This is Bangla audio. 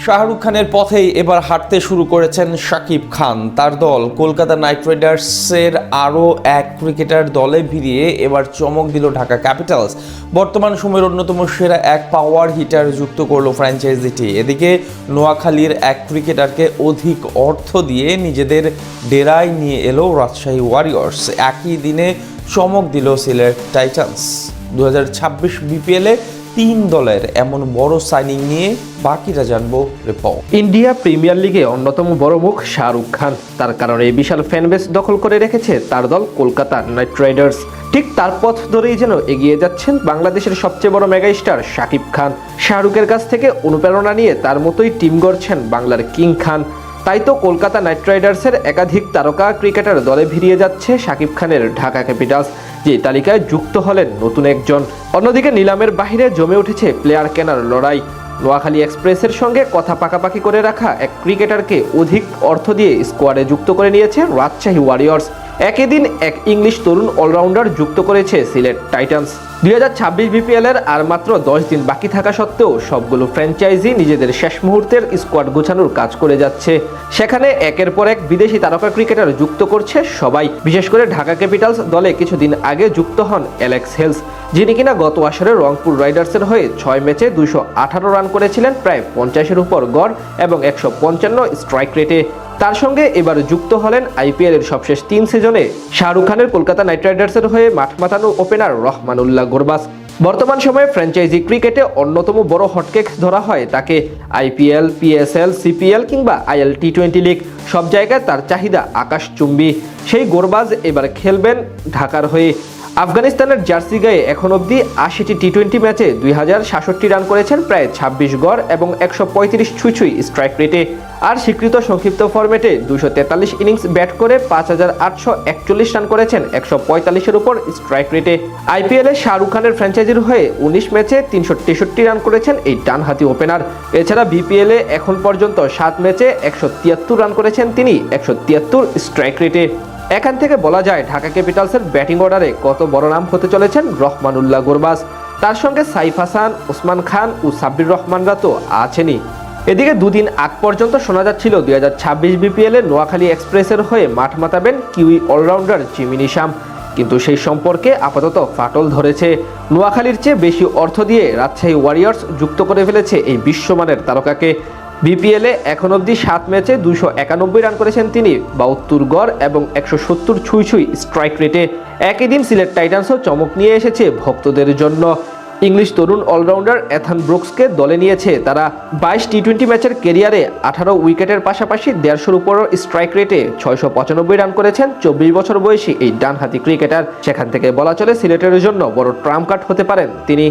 শাহরুখ খানের পথেই এবার হাঁটতে শুরু করেছেন শাকিব খান। তার দল কলকাতা নাইট রাইডার্সের আরও এক ক্রিকেটার দলে ভিড়িয়ে এবার চমক দিল ঢাকা ক্যাপিটালস। বর্তমান সময়ের অন্যতম সেরা এক পাওয়ার হিটার যুক্ত করলো ফ্র্যাঞ্চাইজিটি। এদিকে নোয়াখালীর এক ক্রিকেটারকে অধিক অর্থ দিয়ে নিজেদের ডেরায় নিয়ে এলো রাজশাহী ওয়ারিয়র্স। একই দিনে চমক দিল সিলেট টাইটান্স। 2026 বিপিএলে 3 দলের এমন বড় সাইনিং নিয়ে বাকিটা জানবো রিপোর্ট। ইন্ডিয়া প্রিমিয়ার লিগে অন্যতম বড় মুখ শাহরুখ খান। তার কারণে বিশাল ফ্যানবেস দখল করে রেখেছে তার দল কলকাতা নাইট রাইডার্স। ঠিক তার পথ ধরেই যেন এগিয়ে যাচ্ছেন বাংলাদেশের সবচেয়ে বড় মেগা স্টার শাকিব খান। শাহরুখের কাছ থেকে অনুপ্রেরণা নিয়ে তার মতোই টিম গড়ছেন বাংলার কিং খান। তাই তো কলকাতা নাইট রাইডার্সের একাধিক তারকা ক্রিকেটার দলে ভিড়িয়ে যাচ্ছে শাকিব খানের ঢাকা ক্যাপিটালস, যে তালিকায় যুক্ত হলেন নতুন একজন। অন্যদিকে নিলামের বাহিরে জমে উঠেছে প্লেয়ার কেনার লড়াই। নোয়াখালী এক্সপ্রেসের সঙ্গে কথা পাকাপাকি করে রাখা এক ক্রিকেটারকে অধিক অর্থ দিয়ে স্কোয়াডে যুক্ত করে নিয়েছে রাজশাহী ওয়ারিয়র্স। একই দিন এক ইংলিশ তরুণ অলরাউন্ডার যুক্ত করেছে সিলেট টাইটান্স। 2026 বিপিএলের আর মাত্র 10 দিন বাকি থাকা সত্ত্বেও সবগুলো ফ্র্যাঞ্চাইজি নিজেদের শেষ মুহূর্তের স্কোয়াড গোছানোর কাজ করে যাচ্ছে। সেখানে একের পর এক বিদেশি তারকা ক্রিকেটার যুক্ত করছে সবাই। বিশেষ করে ঢাকা ক্যাপিটালস দলে কিছুদিন আগে যুক্ত হন অ্যালেক্স হেলস, যিনি কিনা গত আসরে রংপুর রাইডার্সের হয়ে 6 ম্যাচে 218 রান করেছিলেন, প্রায় 50-এর উপর গড় এবং 155 স্ট্রাইক রেটে। তার সঙ্গে এবার যুক্ত হলেন আইপিএলের সবশেষ 3 সিজনে শাহরুখ খানের কলকাতা নাইট রাইডার্সের হয়ে মাঠ মাতানো ওপেনার রহমানুল্লাহ গুরবাজ। বর্তমান সময়ে ফ্র্যাঞ্চাইজি ক্রিকেটে অন্যতম বড় হটকেক ধরা হয় তাকে। আইপিএল, পিএসএল, সিপিএল কিংবা আইএল টি20 লিগ, সব জায়গায় তার চাহিদা আকাশচুম্বী। সেই গুরবাজ এবার খেলবেন ঢাকার হয়ে। আফগানিস্তানের জার্সি গায়ে এখন অবধি 80টি টি20 ম্যাচে 2067 রান করেছেন, প্রায় 26 গড় এবং 135 ছুঁই স্ট্রাইক রেটে। আর স্বীকৃত সংক্ষিপ্ত ফরম্যাটে 243 ইনিংস ব্যাট করে 5841 রান করেছেন, 145-এর উপর স্ট্রাইক রেটে। আইপিএলে শাহরুখ খানের ফ্র্যাঞ্চাইজির হয়ে 19 ম্যাচে 363 রান করেছেন এই ডানহাতি ওপেনার। এছাড়া বিপিএলে এখন পর্যন্ত 7 ম্যাচে 173 রান করেছেন তিনি, 173 স্ট্রাইক রেটে। এখান থেকে বলা যায় ঢাকা ক্যাপিটালসের ব্যাটিং অর্ডারে কত বড় নাম হতে চলেছেন রহমানুল্লাহ গুরবাজ। তার সঙ্গে সাইফ হাসান, ওসমান খান ও সাব্বির রহমানরা তো আছেনই। এদিকে দুদিন আগ পর্যন্ত শোনা যাচ্ছিল 2026 বিপিএলে নোয়াখালী এক্সপ্রেসের হয়ে মাঠ মাতাবেন কিউই অলরাউন্ডার জিমি নিশাম, কিন্তু সেই সম্পর্কে আপাতত ফাটল ধরেছে। নোয়াখালীর চেয়ে বেশি অর্থ দিয়ে রাজশাহী ওয়ারিয়র্স যুক্ত করে ফেলেছে এই বিশ্বমানের তারকাকে। বিপিএলে এখন অবধি 7 ম্যাচে 291 রান করেছেন তিনি, 72 গড় এবং 170 ছুঁই স্ট্রাইক রেটে। একই দিন সিলেট টাইটান্সও চমক নিয়ে এসেছে ভক্তদের জন্য। ইংলিশ তরুণ অলরাউন্ডার এথান ব্রুকসকে দলে নিয়েছে তারা। 22 টি20 ম্যাচের কেরিয়ারে 18 উইকেটের পাশাপাশি 150-এর উপর স্ট্রাইক রেটে 695 রান করেছেন 24 বছর বয়সী এই ডানহাতি ক্রিকেটার। সেখান থেকে বলা চলে সিলেটের জন্য বড় ট্রাম্প কার্ড হতে পারেন তিনি।